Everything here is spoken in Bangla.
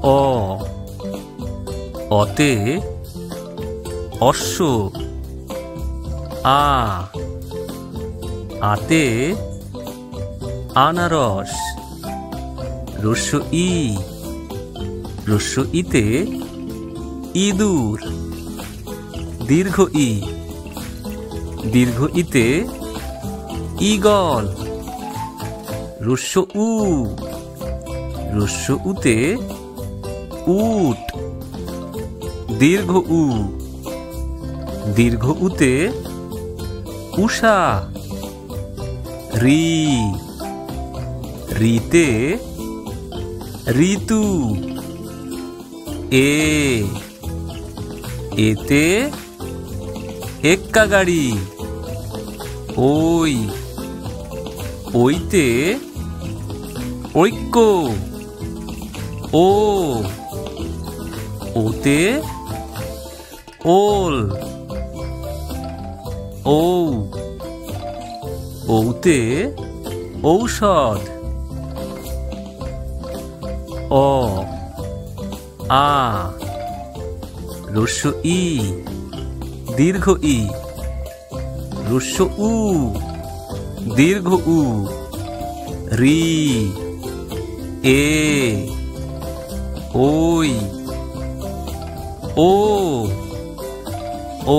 অ অতে অশ্ব। আ আতে আনারস। রস্য ই রস্য ইতে ইঁদুর। দীর্ঘ ই দীর্ঘ ইতে ঈগল। রস্য উ রস্য উতে উট। দীর্ঘ উ দীর্ঘ উতে উষা। রি রিতে ঋতু। এ এতে এক্কা গাড়ি। ওই ওইতে ঐক্য। ও ওতে ওল। ঔ ঔতে ঔষধ। অ আ রস্য ই দীর্ঘ ই রস্য উ দীর্ঘ উ। রি এ ওই ও ঔ